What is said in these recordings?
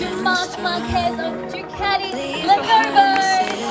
to Marc Marquez of Ducati Lamborghini.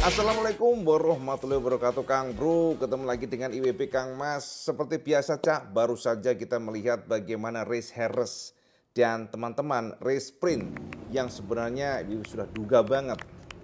Assalamualaikum warahmatullahi wabarakatuh Kang Bro, ketemu lagi dengan IWP Kang Mas. Seperti biasa Cak, baru saja kita melihat bagaimana race Harris dan teman-teman race sprint yang sebenarnya sudah duga banget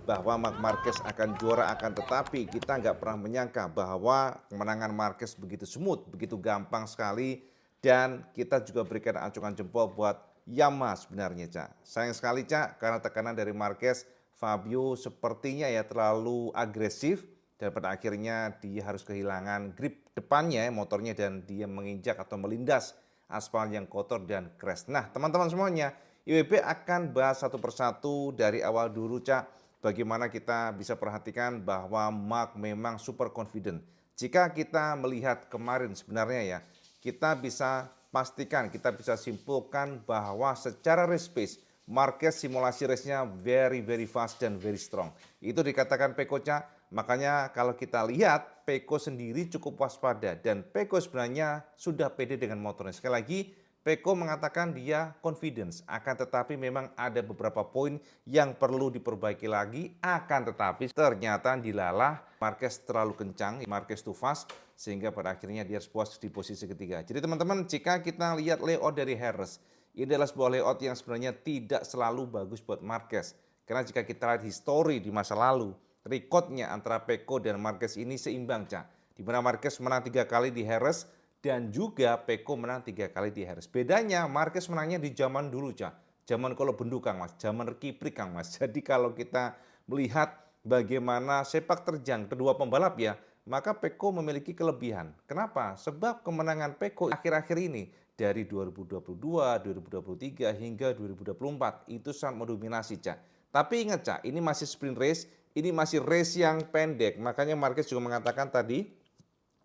bahwa Marc Marquez akan juara, akan tetapi kita nggak pernah menyangka bahwa kemenangan Marquez begitu smooth, begitu gampang sekali, dan kita juga berikan acungan jempol buat Yamaha sebenarnya Cak. Sayang sekali Cak, karena tekanan dari Marquez, Fabio sepertinya ya terlalu agresif dan pada akhirnya dia harus kehilangan grip depannya motornya dan dia menginjak atau melindas aspal yang kotor dan crash. Nah teman-teman semuanya, IWP akan bahas satu persatu dari awal dulu Cak, bagaimana kita bisa perhatikan bahwa Marc memang super confident. Jika kita melihat kemarin sebenarnya ya, kita bisa pastikan, kita bisa simpulkan bahwa secara race pace Marquez simulasi race-nya very fast dan very strong. Itu dikatakan Pecco Cak. Makanya kalau kita lihat Pecco sendiri cukup waspada dan Pecco sebenarnya sudah pede dengan motornya. Sekali lagi Pecco mengatakan dia confidence, akan tetapi memang ada beberapa poin yang perlu diperbaiki lagi, akan tetapi ternyata dilalah Marquez terlalu kencang, Marquez too fast, sehingga pada akhirnya dia harus puas di posisi ketiga. Jadi teman-teman, jika kita lihat layout dari Harris, ini adalah sebuah layout yang sebenarnya tidak selalu bagus buat Marquez. Karena jika kita lihat histori di masa lalu, rekodnya antara Pecco dan Marquez ini seimbang Cak. Di mana Marquez menang 3 kali di Harris dan juga Pecco menang 3 kali di Harris. Bedanya Marquez menangnya di zaman dulu Cak. Zaman kalau bendu Kang Mas, zaman kiprik Kang Mas. Jadi kalau kita melihat bagaimana sepak terjang kedua pembalap ya, maka Pecco memiliki kelebihan. Kenapa? Sebab kemenangan Pecco akhir-akhir ini dari 2022, 2023 hingga 2024 itu sangat mendominasi Cak. Tapi ingat Cak, ini masih sprint race, ini masih race yang pendek. Makanya Marquez juga mengatakan tadi,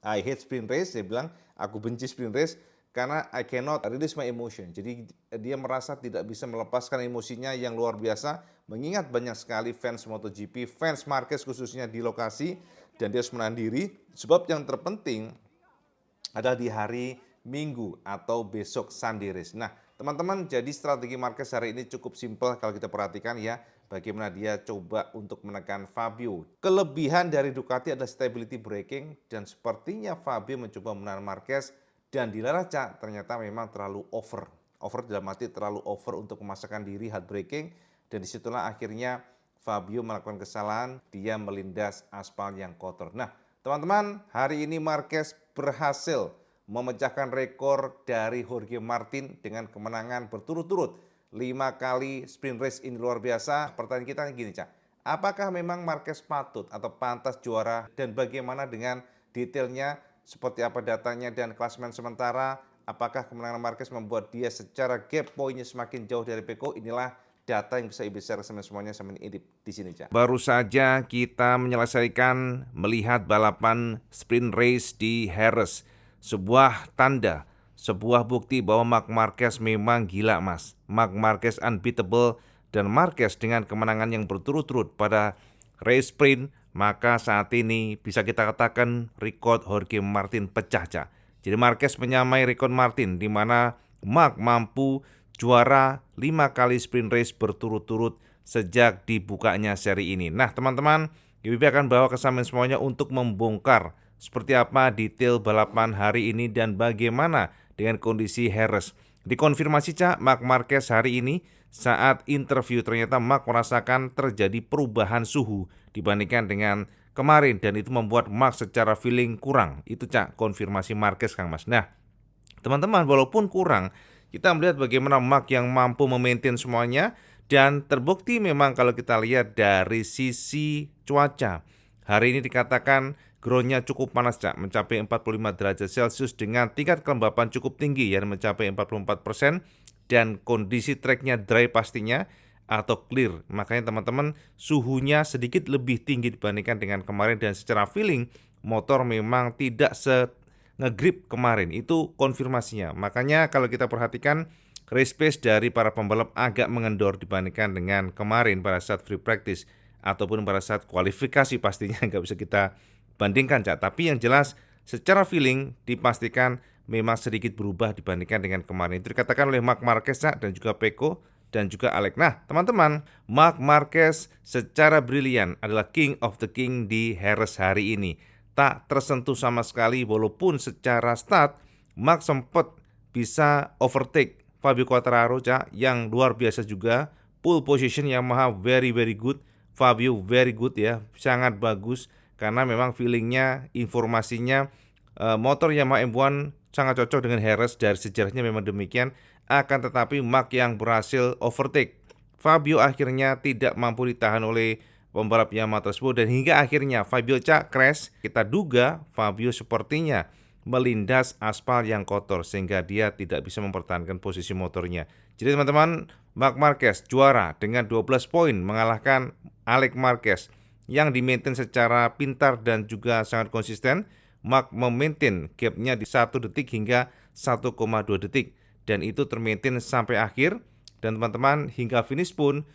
I hate sprint race, dia bilang aku benci sprint race karena I cannot release my emotion. Jadi dia merasa tidak bisa melepaskan emosinya yang luar biasa, mengingat banyak sekali fans MotoGP, fans Marquez khususnya di lokasi, dan dia harus menahan diri. Sebab yang terpenting adalah di hari Minggu atau besok Sunday race. Nah teman-teman, jadi strategi Marquez hari ini cukup simpel kalau kita perhatikan ya, bagaimana dia coba untuk menekan Fabio. Kelebihan dari Ducati adalah stability braking dan sepertinya Fabio mencoba menahan Marquez dan dilarang Cak, ternyata memang terlalu over dalam arti terlalu over untuk memaksakan diri hard braking, dan disitulah akhirnya Fabio melakukan kesalahan, dia melindas aspal yang kotor. Nah teman-teman, hari ini Marquez berhasil memecahkan rekor dari Jorge Martin dengan kemenangan berturut-turut 5 kali sprint race. Ini luar biasa. Pertanyaan kita gini Cak, apakah memang Marquez patut atau pantas juara, dan bagaimana dengan detailnya, seperti apa datanya dan klasemen sementara, apakah kemenangan Marquez membuat dia secara gap poinnya semakin jauh dari Pecco? Inilah data yang bisa Ibu share semuanya sama ini di sini Cak. Baru saja kita menyelesaikan melihat balapan sprint race di Harris. Sebuah tanda, sebuah bukti bahwa Marc Marquez memang gila Mas. Marc Marquez unbeatable, dan Marquez dengan kemenangan yang berturut-turut pada race sprint, maka saat ini bisa kita katakan rekor Jorge Martin pecah Cak. Jadi Marquez menyamai rekor Martin, di mana Marc mampu juara 5 kali sprint race berturut-turut sejak dibukanya seri ini. Nah teman-teman, IWP akan bawa ke sampean semuanya untuk membongkar seperti apa detail balapan hari ini dan bagaimana dengan kondisi Harris. Dikonfirmasi Cak, Marc Marquez hari ini saat interview ternyata Marc merasakan terjadi perubahan suhu dibandingkan dengan kemarin, dan itu membuat Marc secara feeling kurang. Itu Cak, konfirmasi Marquez Kang Mas. Nah teman-teman, walaupun kurang, kita melihat bagaimana Marc yang mampu memaintain semuanya, dan terbukti memang kalau kita lihat dari sisi cuaca. Hari ini dikatakan groundnya cukup panas Cak, mencapai 45 derajat Celcius dengan tingkat kelembapan cukup tinggi yang mencapai 44%, dan kondisi treknya dry pastinya atau clear. Makanya teman-teman suhunya sedikit lebih tinggi dibandingkan dengan kemarin dan secara feeling motor memang tidak ngegrip kemarin. Itu konfirmasinya. Makanya kalau kita perhatikan race pace dari para pembalap agak mengendor dibandingkan dengan kemarin pada saat free practice ataupun pada saat kualifikasi pastinya nggak bisa kita bandingkan, Cak. Tapi yang jelas secara feeling dipastikan memang sedikit berubah dibandingkan dengan kemarin. Itu dikatakan oleh Marc Marquez, Cak, dan juga Pecco dan juga Alex. Nah, teman-teman, Marc Marquez secara brilian adalah king of the king di Jerez hari ini. Tak tersentuh sama sekali walaupun secara start Marc sempat bisa overtake Fabio Quartararo, Cak, yang luar biasa juga. Pole position Yamaha very good. Fabio very good ya, sangat bagus karena memang feelingnya, informasinya motor Yamaha M1 sangat cocok dengan Jerez, dari sejarahnya memang demikian. Akan tetapi Marc yang berhasil overtake Fabio akhirnya tidak mampu ditahan oleh pembalap Yamaha tersebut dan hingga akhirnya Fabio, Cak, crash. Kita duga Fabio sepertinya melindas aspal yang kotor sehingga dia tidak bisa mempertahankan posisi motornya. Jadi teman-teman, Marc Marquez juara dengan 12 poin mengalahkan Alex Marquez yang dimaintain secara pintar dan juga sangat konsisten. Marc memaintain gapnya di 1 detik hingga 1,2 detik dan itu termaintain sampai akhir. Dan teman-teman, hingga finish pun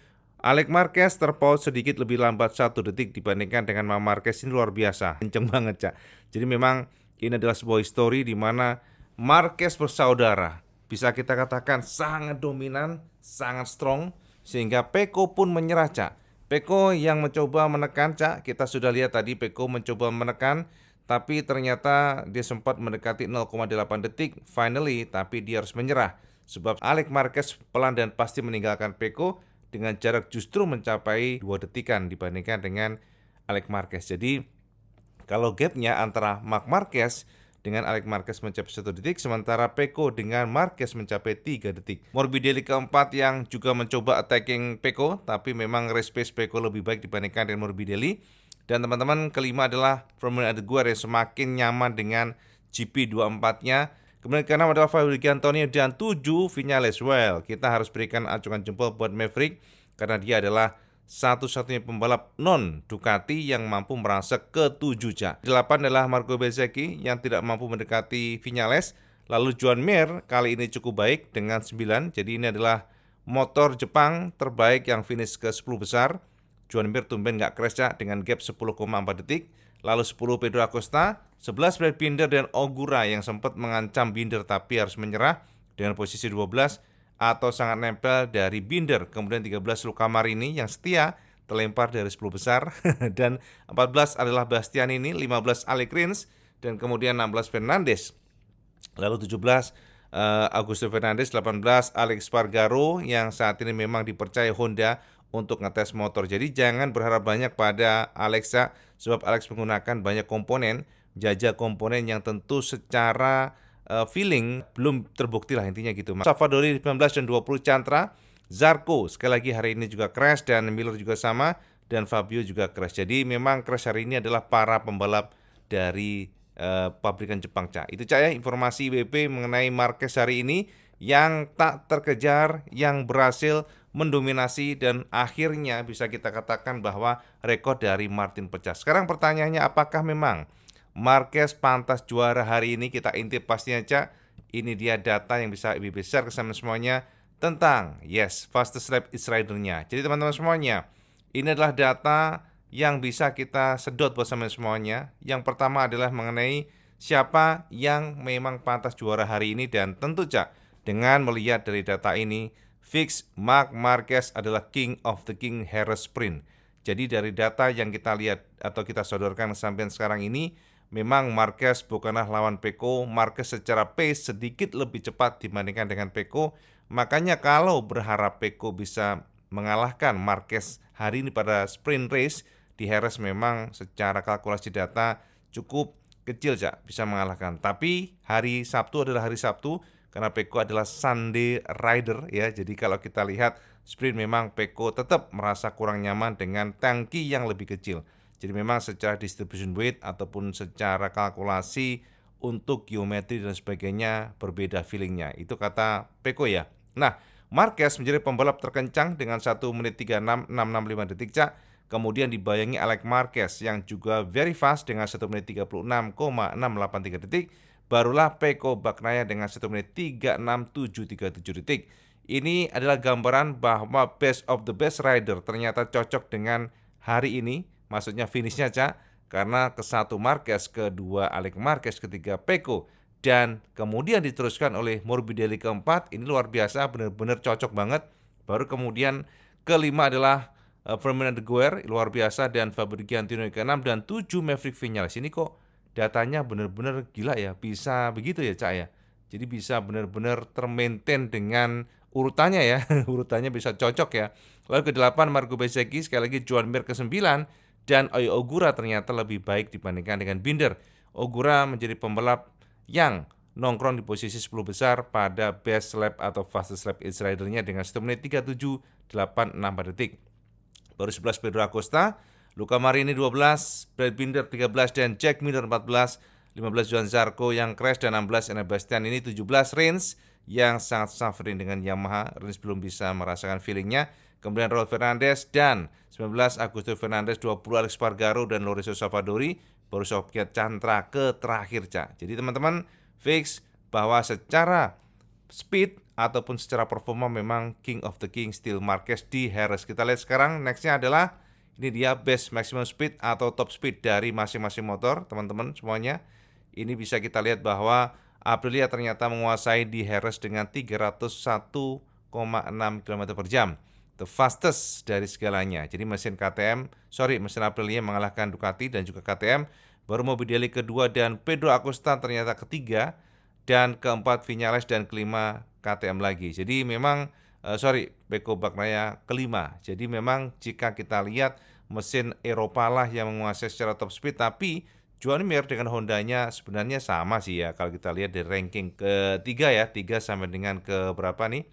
Alex Marquez terpaut sedikit lebih lambat 1 detik dibandingkan dengan Marc Marquez. Ini luar biasa, kenceng banget, Cak. Jadi memang ini adalah sebuah histori di mana Marquez bersaudara bisa kita katakan sangat dominan, sangat strong, sehingga Pecco pun menyerah, Cak. Pecco yang mencoba menekan, Cak, kita sudah lihat tadi Pecco mencoba menekan, tapi ternyata dia sempat mendekati 0,8 detik finally, tapi dia harus menyerah sebab Alex Marquez pelan dan pasti meninggalkan Pecco dengan jarak justru mencapai 2 detikan dibandingkan dengan Alex Marquez. Jadi kalau gapnya antara Marc Marquez dengan Alex Marquez mencapai 1 detik, sementara Pecco dengan Marquez mencapai 3 detik. Morbidelli keempat yang juga mencoba attacking Pecco, tapi memang race pace Pecco lebih baik dibandingkan dengan Morbidelli. Dan teman-teman, kelima adalah Formula Aguirre yang semakin nyaman dengan GP24-nya. Kemudian ke-6 adalah Fabio Antonio dan 7 Viñales. Well, kita harus berikan acungan jempol buat Maverick karena dia adalah satu-satunya pembalap non Ducati yang mampu merasuk ke 7, Cak. 8 adalah Marco Bezzecchi yang tidak mampu mendekati Viñales. Lalu Joan Mir kali ini cukup baik dengan 9. Jadi ini adalah motor Jepang terbaik yang finish ke 10 besar. Joan Mir tumben nggak crash, Cak, dengan gap 10,4 detik. Lalu 10 Pedro Acosta, 11 Brad Binder dan Ogura yang sempat mengancam Binder tapi harus menyerah dengan posisi 12 atau sangat nempel dari Binder. Kemudian 13 Luca Marini yang setia terlempar dari 10 besar dan 14 adalah Bastianini, 15 Alex Rins dan kemudian 16 Fernandez. Lalu 17 Augusto Fernandez, 18 Alex Spargaro yang saat ini memang dipercaya Honda untuk ngetes motor. Jadi jangan berharap banyak pada Alexa sebab Alex menggunakan banyak komponen, jajah komponen yang tentu secara feeling belum terbukti lah, intinya gitu. Savadori 19 dan 20 Chantra, Zarco sekali lagi hari ini juga crash dan Miller juga sama dan Fabio juga crash. Jadi memang crash hari ini adalah para pembalap dari pabrikan Jepang, Cak. Itu, Cak, ya, informasi WP mengenai Marquez hari ini yang tak terkejar, yang berhasil mendominasi dan akhirnya bisa kita katakan bahwa rekor dari Martin pecah. Sekarang pertanyaannya, apakah memang Marquez pantas juara hari ini? Kita intip pastinya, Cak. Ini dia data yang bisa lebih besar ke semuanya tentang fastest lap each rider-nya. Jadi teman-teman semuanya, ini adalah data yang bisa kita sedot buat semuanya. Yang pertama adalah mengenai siapa yang memang pantas juara hari ini dan tentu, Cak, dengan melihat dari data ini fix Marc Marquez adalah king of the king Jerez Sprint. Jadi dari data yang kita lihat atau kita sodorkan sampai sekarang ini, memang Marquez bukanlah lawan Pecco. Marquez secara pace sedikit lebih cepat dibandingkan dengan Pecco. Makanya kalau berharap Pecco bisa mengalahkan Marquez hari ini pada sprint race di Jerez, memang secara kalkulasi data cukup kecil, Cak, bisa mengalahkan. Tapi hari Sabtu adalah hari Sabtu karena Pecco adalah Sunday rider ya. Jadi kalau kita lihat sprint, memang Pecco tetap merasa kurang nyaman dengan tangki yang lebih kecil. Jadi memang secara distribution weight ataupun secara kalkulasi untuk geometri dan sebagainya berbeda feelingnya. Itu kata Pecco ya. Nah, Marquez menjadi pembalap terkencang dengan 1 menit 36,665 detik, Cak. Kemudian dibayangi Alex Marquez yang juga very fast dengan 1 menit 36,683 detik. Barulah Pecco Bagnaia dengan 1 menit 36,737 detik. Ini adalah gambaran bahwa best of the best rider ternyata cocok dengan hari ini, maksudnya finishnya, Cak. Karena ke-1 Marquez, kedua Alex Marquez, ketiga Pecco, dan kemudian diteruskan oleh Morbidelli keempat. Ini luar biasa, benar-benar cocok banget. Baru kemudian kelima adalah Fernando Guer, luar biasa, dan Fabrizio Antonio ke-6, dan 7 Maverick Viñales. Ini kok datanya benar-benar gila ya, bisa begitu ya, Cak ya. Jadi bisa benar-benar termaintain dengan urutannya ya, urutannya bisa cocok ya. Lalu ke-8 Marco Bezzecchi, sekali lagi Joan Mir ke-9, dan Oyo Ogura ternyata lebih baik dibandingkan dengan Binder. Ogura menjadi pembalap yang nongkrong di posisi 10 besar pada best lap atau fastest lap each ridernya dengan 1 menit 37,864 detik. Baru 11 Pedro Acosta, Luca Marini 12, Brad Binder 13, dan Jack Miller 14, 15 Johan Zarco yang crash, dan 16 Enea Bastian. Ini 17 Rins yang sangat suffering dengan Yamaha. Rins belum bisa merasakan feelingnya. Kemudian Raul Fernandez dan 19 Augusto Fernandez, 20 Alex Spargaro dan Lorenzo Savadori, baru Sofiat Chandra ke terakhir, Cak. Jadi teman-teman fix bahwa secara speed ataupun secara performa memang king of the king still Marquez di Jerez. Kita lihat sekarang nextnya adalah ini dia best maximum speed atau top speed dari masing-masing motor, teman-teman semuanya. Ini bisa kita lihat bahwa Aprilia ternyata menguasai di Jerez dengan 301,6 km per jam. The fastest dari segalanya. Jadi mesin Aprilia mengalahkan Ducati dan juga KTM. Baru Morbidelli kedua dan Pedro Acosta ternyata ketiga, dan keempat Viñales, dan kelima KTM lagi. Jadi memang Pecco Bagnaia kelima. Jadi memang jika kita lihat mesin Eropa lah yang menguasai secara top speed, tapi Joan Mir dengan Hondanya sebenarnya sama sih ya. Kalau kita lihat di ranking ketiga ya, 3 sampai dengan ke berapa nih?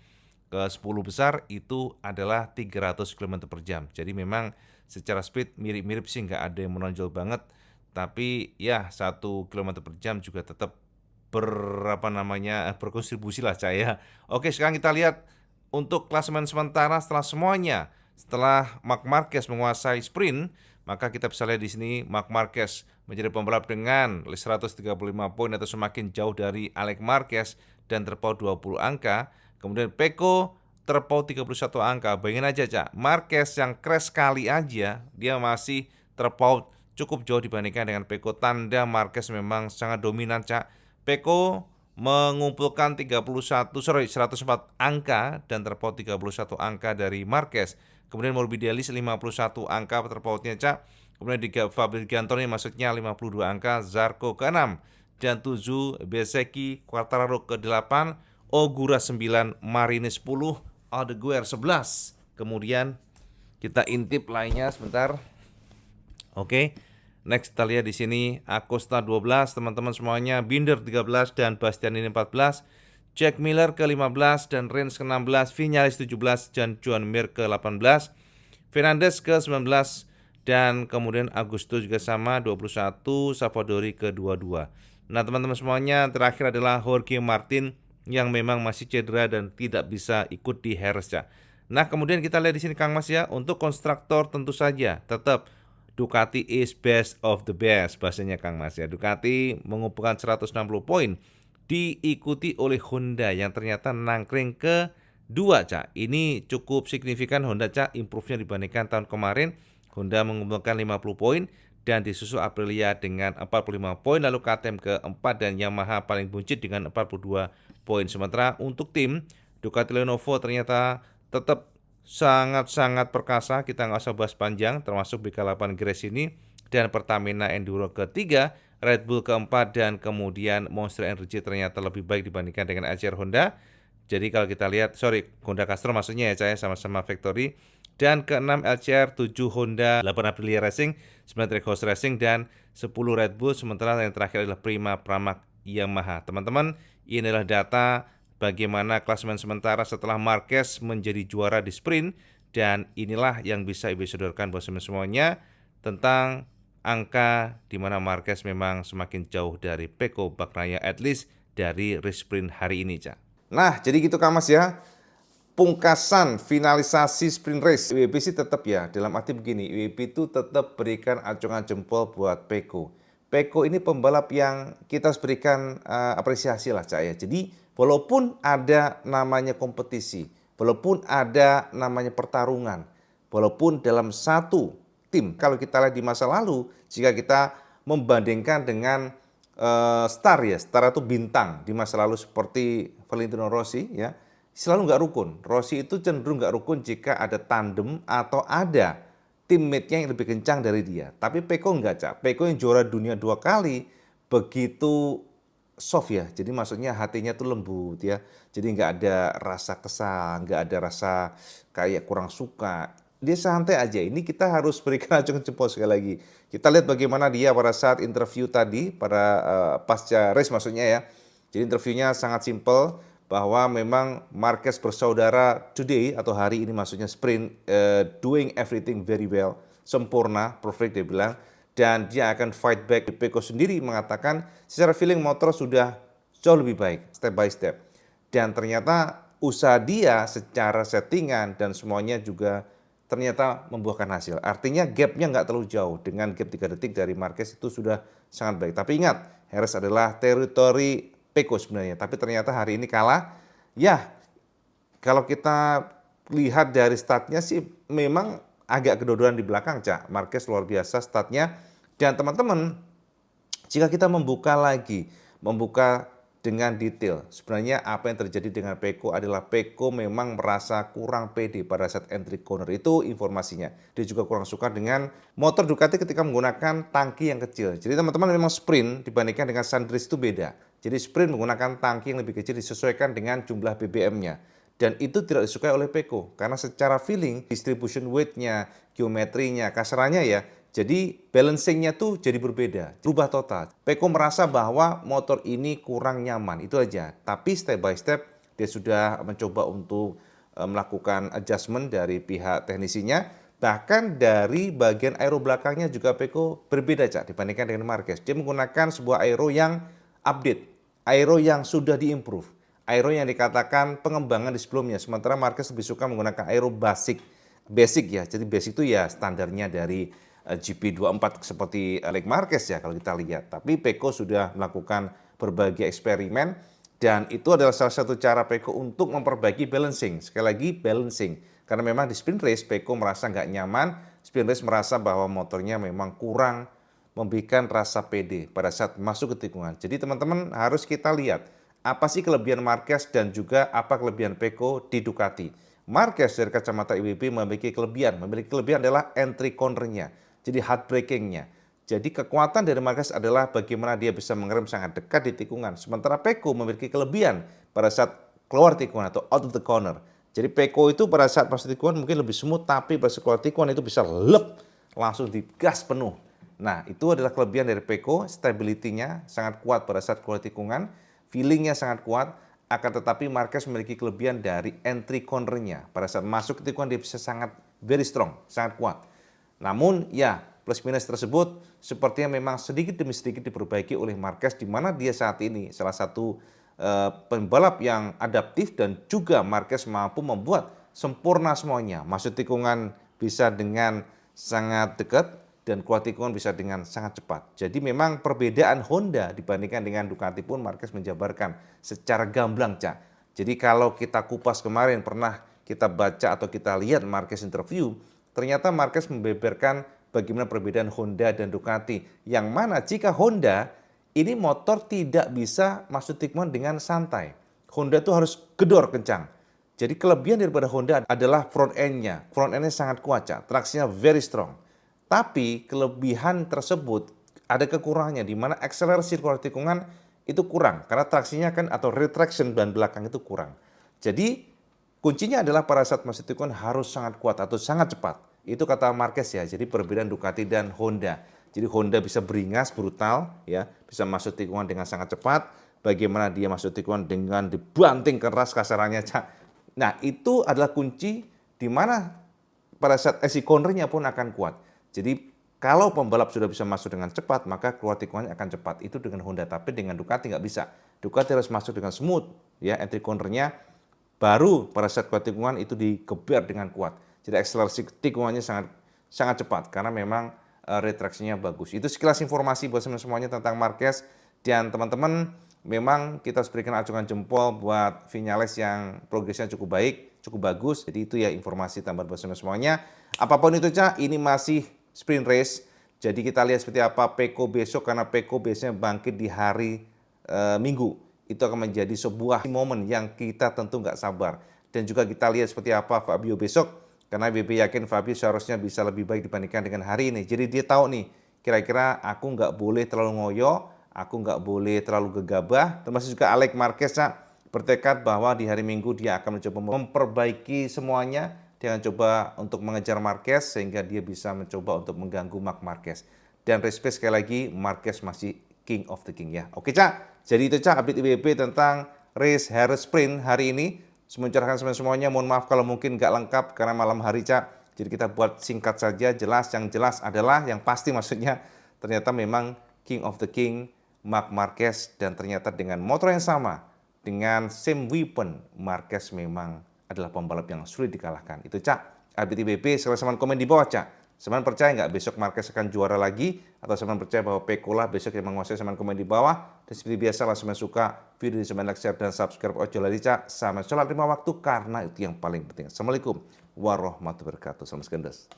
Ke 10 besar itu adalah 300 km per jam. Jadi memang secara speed mirip-mirip sih, nggak ada yang menonjol banget. Tapi ya 1 km per jam juga tetap berkontribusi lah, Cak ya. Oke, sekarang kita lihat untuk klasemen sementara setelah Marc Marquez menguasai sprint, maka kita bisa lihat di sini Marc Marquez menjadi pembalap dengan 135 poin atau semakin jauh dari Alex Marquez dan terpaut 20 angka. Kemudian Pecco terpaut 31 angka. Bayangin aja, Cak, Marquez yang crash sekali aja dia masih terpaut cukup jauh dibandingkan dengan Pecco. Tanda Marquez memang sangat dominan, Cak. Pecco mengumpulkan 104 angka dan terpaut 31 angka dari Marquez. Kemudian Morbidelli 51 angka terpautnya, Cak. Kemudian Fabrizio Antonio maksudnya 52 angka, Zarco ke-6, dan 7 Bezzecchi, Quartararo ke-8, Ogura 9, Marini 10, Aldeguer 11. Kemudian kita intip lainnya sebentar. Oke. Next kita lihat di sini Acosta 12, teman-teman semuanya, Binder 13 dan Bastianini 14, Jack Miller ke-15 dan Rins ke-16, Viñales 17 dan Joan Mir ke-18, Fernandez ke-19 dan kemudian Augusto juga sama 21, Savadori ke-22. Nah, teman-teman semuanya, terakhir adalah Jorge Martin yang memang masih cedera dan tidak bisa ikut di Jerez, ya. Nah, kemudian kita lihat di sini Kang Mas ya, untuk konstruktor tentu saja tetap Ducati is best of the best, bahasanya Kang Mas ya. Ducati mengumpulkan 160 poin, diikuti oleh Honda yang ternyata nangkring ke 2, Cak. Ini cukup signifikan Honda, Cak, improve-nya dibandingkan tahun kemarin. Honda mengumpulkan 50 poin dan disusul Aprilia dengan 45 poin, lalu KTM ke-4 dan Yamaha paling buncit dengan 42 poin. Sementara untuk tim Ducati Lenovo ternyata tetap sangat-sangat perkasa, kita nggak usah bahas panjang, termasuk BK8 Grace ini, dan Pertamina Enduro ke-3, Red Bull ke-4, dan kemudian Monster Energy ternyata lebih baik dibandingkan dengan LCR Honda. Jadi kalau kita lihat, Honda Castro maksudnya ya, saya sama-sama factory. Dan ke-6 LCR, 7 Honda, 8 Aprilia Racing, 9 Trackhouse Racing, dan 10 Red Bull. Sementara yang terakhir adalah Prima Pramac Yamaha. Teman-teman, ini adalah data bagaimana klasemen sementara setelah Marquez menjadi juara di sprint, dan inilah yang bisa Ibu sodorkan buat semuanya tentang angka di mana Marquez memang semakin jauh dari Pecco Bagnaia, at least dari race sprint hari ini, Cak. Nah, jadi gitu Kang Mas ya. pungkasan finalisasi sprint race. IWB sih tetap ya, dalam arti begini, IWB itu tetap berikan acungan jempol buat Peko. Peko ini pembalap yang kita harus berikan apresiasi lah Cak ya. Jadi walaupun ada namanya kompetisi, walaupun ada namanya pertarungan, walaupun dalam satu tim, kalau kita lihat di masa lalu, jika kita membandingkan dengan star ya, star itu bintang di masa lalu seperti Valentino Rossi ya, selalu nggak rukun. Rossi itu cenderung nggak rukun jika ada tandem atau ada teammate-nya yang lebih kencang dari dia. Tapi Peko nggak, Cak. Peko yang juara dunia 2 kali, begitu soft ya. Jadi maksudnya hatinya tuh lembut ya. Jadi nggak ada rasa kesal, nggak ada rasa kayak kurang suka. Dia santai aja. Ini kita harus berikan acungan jempol sekali lagi. Kita lihat bagaimana dia pada saat interview tadi, pada pasca race maksudnya ya. Jadi interviewnya sangat simple, bahwa memang Marquez bersaudara today atau hari ini maksudnya sprint doing everything very well, sempurna, perfect dia bilang, dan dia akan fight back. Peko sendiri mengatakan secara feeling motor sudah jauh lebih baik step by step, dan ternyata usaha dia secara settingan dan semuanya juga ternyata membuahkan hasil. Artinya gapnya nggak terlalu jauh, dengan gap 3 detik dari Marquez itu sudah sangat baik. Tapi ingat, Harris adalah teritori Peko sebenarnya, tapi ternyata hari ini kalah. Ya, kalau kita lihat dari statnya sih memang agak kedodoran di belakang, Cak. Marquez luar biasa statnya. Dan teman-teman, jika kita membuka lagi, membuka dengan detail, sebenarnya apa yang terjadi dengan Peko adalah Peko memang merasa kurang pede pada saat entry corner, itu informasinya. Dia juga kurang suka dengan motor Ducati ketika menggunakan tangki yang kecil. Jadi teman-teman, memang sprint dibandingkan dengan Sunrise itu beda. Jadi sprint menggunakan tangki yang lebih kecil disesuaikan dengan jumlah BBM-nya. Dan itu tidak disukai oleh Peko, karena secara feeling, distribution weight-nya, geometrinya, kasarannya ya, jadi balancing-nya tuh jadi berbeda, berubah total. Peko merasa bahwa motor ini kurang nyaman, itu aja. Tapi step by step dia sudah mencoba untuk melakukan adjustment dari pihak teknisinya. Bahkan dari bagian aero belakangnya juga Peko berbeda, Cak, dibandingkan dengan Marquez. Dia menggunakan sebuah aero yang update, aero yang sudah diimprove, aero yang dikatakan pengembangan di sebelumnya. Sementara Marquez lebih suka menggunakan aero basic ya. Jadi basic itu ya standarnya dari GP24 seperti Alex Marquez ya kalau kita lihat. Tapi Peko sudah melakukan berbagai eksperimen, dan itu adalah salah satu cara Peko untuk memperbaiki balancing. Sekali lagi balancing, karena memang di sprint race Peko merasa nggak nyaman. Sprint race merasa bahwa motornya memang kurang memberikan rasa pede pada saat masuk ke tikungan. Jadi teman-teman harus kita lihat apa sih kelebihan Marquez dan juga apa kelebihan Peko di Ducati. Marquez dari kacamata IWB memiliki kelebihan adalah entry corner-nya. Jadi hard braking-nya. Jadi kekuatan dari Marquez adalah bagaimana dia bisa mengerem sangat dekat di tikungan. Sementara Peko memiliki kelebihan pada saat keluar tikungan atau out of the corner. Jadi Peko itu pada saat masuk tikungan mungkin lebih smooth, tapi pada saat keluar tikungan itu bisa langsung digas penuh. Nah, itu adalah kelebihan dari Peko, stability-nya sangat kuat pada saat keluar tikungan, feeling-nya sangat kuat, akan tetapi Marquez memiliki kelebihan dari entry corner-nya. Pada saat masuk ke tikungan dia bisa sangat very strong, sangat kuat. Namun ya, plus minus tersebut sepertinya memang sedikit demi sedikit diperbaiki oleh Marquez, di mana dia saat ini salah satu pembalap yang adaptif, dan juga Marquez mampu membuat sempurna semuanya. Masuk tikungan bisa dengan sangat dekat dan keluar tikungan bisa dengan sangat cepat. Jadi memang perbedaan Honda dibandingkan dengan Ducati pun Marquez menjabarkan secara gamblang, Cak. Jadi kalau kita kupas kemarin, pernah kita baca atau kita lihat Marquez interview, ternyata Marquez membeberkan bagaimana perbedaan Honda dan Ducati. Yang mana jika Honda ini motor tidak bisa masuk tikungan dengan santai. Honda itu harus gedor kencang. Jadi kelebihan daripada Honda adalah front end-nya. Front end-nya sangat kuat, Cak. Traksinya very strong. Tapi kelebihan tersebut ada kekurangannya, di mana akselerasi keluar tikungan itu kurang. Karena traksinya kan atau retraction ban belakang itu kurang. Jadi kuncinya adalah pada saat masuk tikungan harus sangat kuat atau sangat cepat. Itu kata Marquez ya. Jadi perbedaan Ducati dan Honda. Jadi Honda bisa beringas, brutal, ya, bisa masuk tikungan dengan sangat cepat. Bagaimana dia masuk tikungan dengan dibanting keras kasarannya, Cak. Nah, itu adalah kunci di mana pada saat exit corner-nya pun akan kuat. Jadi kalau pembalap sudah bisa masuk dengan cepat, maka keluar tikungannya akan cepat. Itu dengan Honda, tapi dengan Ducati nggak bisa. Ducati harus masuk dengan smooth, ya, entry corner-nya baru pada saat kuat tikungan itu digeber dengan kuat. Jadi akselerasi tikungannya sangat cepat karena memang retraksinya bagus. Itu sekilas informasi buat semuanya tentang Marquez, dan teman-teman memang kita harus berikan acungan jempol buat Viñales yang progresnya cukup baik, cukup bagus. Jadi itu ya informasi tambahan buat semuanya. Apapun itu Cak, ini masih sprint race. Jadi kita lihat seperti apa Pecco besok, karena Pecco biasanya bangkit di hari Minggu. Itu akan menjadi sebuah momen yang kita tentu nggak sabar. Dan juga kita lihat seperti apa Fabio besok, karena WB yakin Fabio seharusnya bisa lebih baik dibandingkan dengan hari ini. Jadi dia tahu nih, kira-kira aku nggak boleh terlalu ngoyo, aku nggak boleh terlalu gegabah. Termasuk juga Alex Marquez bertekad bahwa di hari Minggu dia akan mencoba memperbaiki semuanya. Dia akan coba untuk mengejar Marquez sehingga dia bisa mencoba untuk mengganggu Marc Marquez. Dan respect sekali lagi, Marquez masih king of the king ya. Oke Cak, jadi itu Cak update IWB tentang race Harris Sprint hari ini. Mencerahkan semuanya, mohon maaf kalau mungkin nggak lengkap karena malam hari Cak. Jadi kita buat singkat saja, jelas. Yang jelas adalah, yang pasti maksudnya, ternyata memang king of the king Marc Marquez, dan ternyata dengan motor yang sama, dengan same weapon, Marquez memang adalah pembalap yang sulit dikalahkan. Itu Cak, update IWB. Silahkan komen di bawah Cak. Seman percaya nggak besok Marquez akan juara lagi? Atau Seman percaya bahwa Pecco lah besok yang menguasai? Seman komen di bawah. Dan seperti biasa lah, Seman suka video ini, Seman like, share, dan subscribe. Ojo lali Cak, sama sholat 5 waktu karena itu yang paling penting. Assalamualaikum warahmatullahi wabarakatuh. Salam segendes.